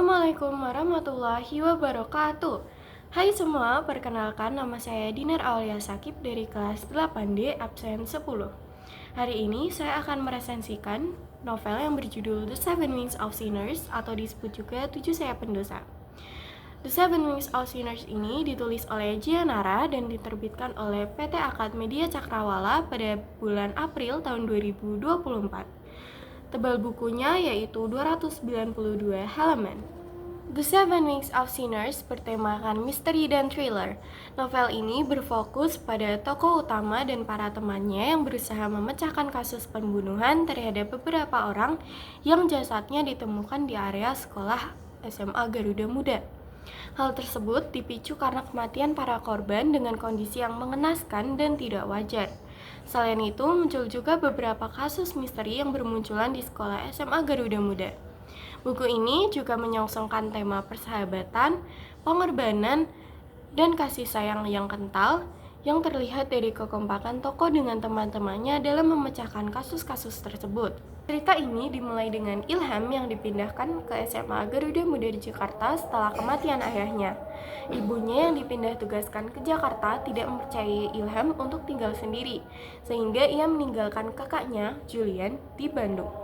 Assalamualaikum warahmatullahi wabarakatuh. Hai semua, perkenalkan nama saya Dinar Aulia Sakib dari kelas 8D absen 10. Hari ini saya akan meresensikan novel yang berjudul The Seven Wings of Sinners atau disebut juga 7 Sayap Pendosa. The Seven Wings of Sinners ini ditulis oleh Gianara dan diterbitkan oleh PT Akad Media Cakrawala pada bulan April tahun 2024. Tebal bukunya yaitu 292 halaman. The Seven Wings of Sinners bertemakan misteri dan thriller. Novel ini berfokus pada tokoh utama dan para temannya yang berusaha memecahkan kasus pembunuhan terhadap beberapa orang yang jasadnya ditemukan di area sekolah SMA Garuda Muda. Hal tersebut dipicu karena kematian para korban dengan kondisi yang mengenaskan dan tidak wajar. Selain itu, muncul juga beberapa kasus misteri yang bermunculan di sekolah SMA Garuda Muda. Buku ini juga menyongsongkan tema persahabatan, pengorbanan, dan kasih sayang yang kental yang terlihat dari kekompakan tokoh dengan teman-temannya dalam memecahkan kasus-kasus tersebut. Cerita ini dimulai dengan Ilham yang dipindahkan ke SMA Garuda Muda di Jakarta setelah kematian ayahnya. Ibunya yang dipindah tugaskan ke Jakarta tidak mempercayai Ilham untuk tinggal sendiri, sehingga ia meninggalkan kakaknya, Julian, di Bandung.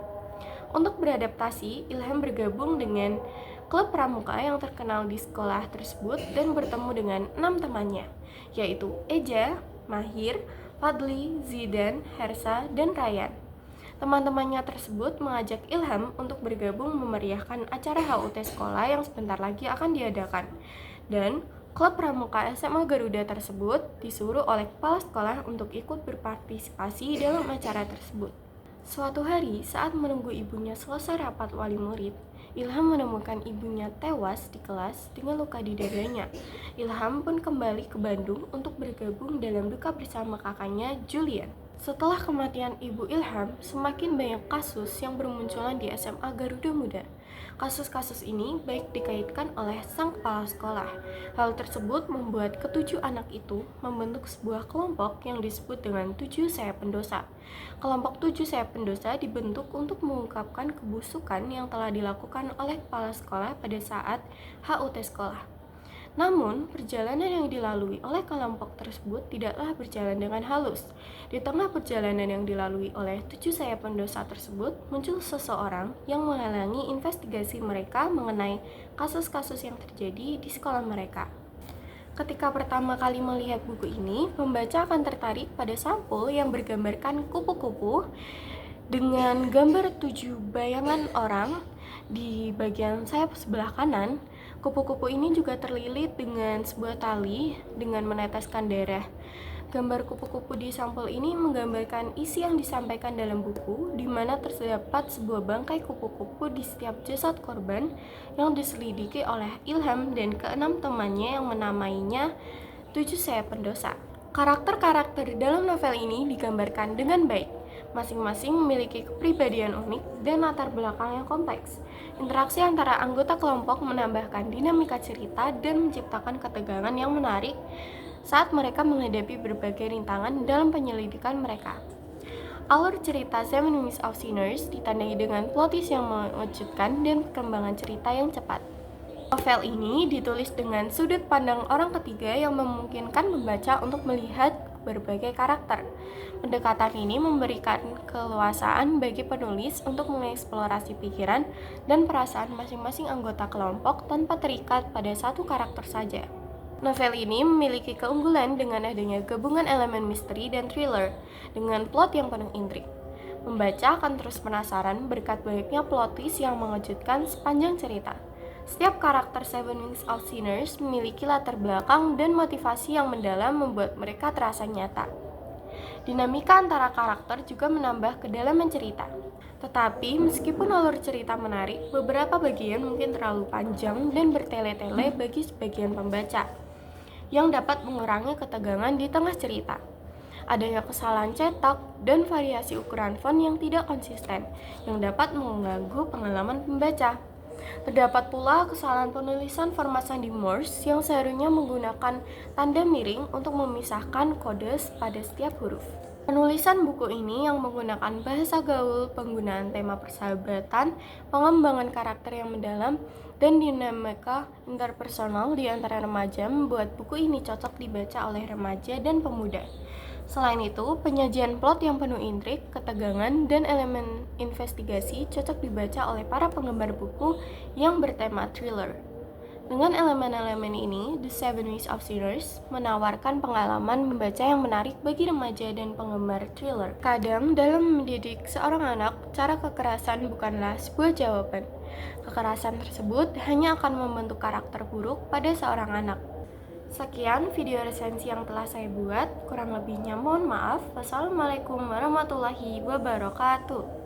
Untuk beradaptasi, Ilham bergabung dengan klub pramuka yang terkenal di sekolah tersebut dan bertemu dengan 6 temannya, yaitu Eja, Mahir, Fadli, Zidan, Hersa, dan Ryan. Teman-temannya tersebut mengajak Ilham untuk bergabung memeriahkan acara HUT sekolah yang sebentar lagi akan diadakan. Dan klub pramuka SMA Garuda tersebut disuruh oleh kepala sekolah untuk ikut berpartisipasi dalam acara tersebut. Suatu hari, saat menunggu ibunya selesai rapat wali murid, Ilham menemukan ibunya tewas di kelas dengan luka di dadanya. Ilham pun kembali ke Bandung untuk bergabung dalam duka bersama kakaknya, Julian. Setelah kematian ibu Ilham, semakin banyak kasus yang bermunculan di SMA Garuda Muda. Kasus-kasus ini baik dikaitkan oleh sang kepala sekolah. Hal tersebut membuat ketujuh anak itu membentuk sebuah kelompok yang disebut dengan 7 Sayap Pendosa. Kelompok 7 Sayap Pendosa dibentuk untuk mengungkapkan kebusukan yang telah dilakukan oleh kepala sekolah pada saat HUT sekolah. Namun, perjalanan yang dilalui oleh kelompok tersebut tidaklah berjalan dengan halus. Di tengah perjalanan yang dilalui oleh 7 Sayap Pendosa tersebut, muncul seseorang yang menghalangi investigasi mereka mengenai kasus-kasus yang terjadi di sekolah mereka. Ketika pertama kali melihat buku ini, pembaca akan tertarik pada sampul yang bergambarkan kupu-kupu dengan gambar 7 bayangan orang di bagian sayap sebelah kanan. Kupu-kupu ini juga terlilit dengan sebuah tali dengan meneteskan darah. Gambar kupu-kupu di sampul ini menggambarkan isi yang disampaikan dalam buku, di mana terdapat sebuah bangkai kupu-kupu di setiap jasad korban yang diselidiki oleh Ilham dan ke-6 temannya yang menamainya 7 Sayap Pendosa. Karakter-karakter dalam novel ini digambarkan dengan baik. Masing-masing memiliki kepribadian unik dan latar belakang yang kompleks. Interaksi antara anggota kelompok menambahkan dinamika cerita dan menciptakan ketegangan yang menarik saat mereka menghadapi berbagai rintangan dalam penyelidikan mereka. Alur cerita Seven Wings of Sinners ditandai dengan plot twist yang mengejutkan dan perkembangan cerita yang cepat. Novel ini ditulis dengan sudut pandang orang ketiga yang memungkinkan membaca untuk melihat berbagai karakter. Pendekatan ini memberikan keleluasaan bagi penulis untuk mengeksplorasi pikiran dan perasaan masing-masing anggota kelompok tanpa terikat pada satu karakter saja. Novel ini memiliki keunggulan dengan adanya gabungan elemen misteri dan thriller dengan plot yang penuh intrik. Membaca akan terus penasaran berkat banyaknya plot twist yang mengejutkan sepanjang cerita. Setiap karakter Seven Wings of Sinners memiliki latar belakang dan motivasi yang mendalam membuat mereka terasa nyata. Dinamika antara karakter juga menambah kedalaman cerita. Tetapi, meskipun alur cerita menarik, beberapa bagian mungkin terlalu panjang dan bertele-tele bagi sebagian pembaca, yang dapat mengurangi ketegangan di tengah cerita. Adanya kesalahan cetak dan variasi ukuran font yang tidak konsisten, yang dapat mengganggu pengalaman pembaca. Terdapat pula kesalahan penulisan format sandi Morse yang seharusnya menggunakan tanda miring untuk memisahkan kode pada setiap huruf. Penulisan buku ini yang menggunakan bahasa gaul, penggunaan tema persahabatan, pengembangan karakter yang mendalam, dan dinamika interpersonal di antara remaja membuat buku ini cocok dibaca oleh remaja dan pemuda. Selain itu, penyajian plot yang penuh intrik, ketegangan, dan elemen investigasi cocok dibaca oleh para penggemar buku yang bertema thriller. Dengan elemen-elemen ini, The Seven Ways of Sinners menawarkan pengalaman membaca yang menarik bagi remaja dan penggemar thriller. Kadang, dalam mendidik seorang anak, cara kekerasan bukanlah sebuah jawaban. Kekerasan tersebut hanya akan membentuk karakter buruk pada seorang anak. Sekian video resensi yang telah saya buat, kurang lebihnya mohon maaf. Wassalamualaikum warahmatullahi wabarakatuh.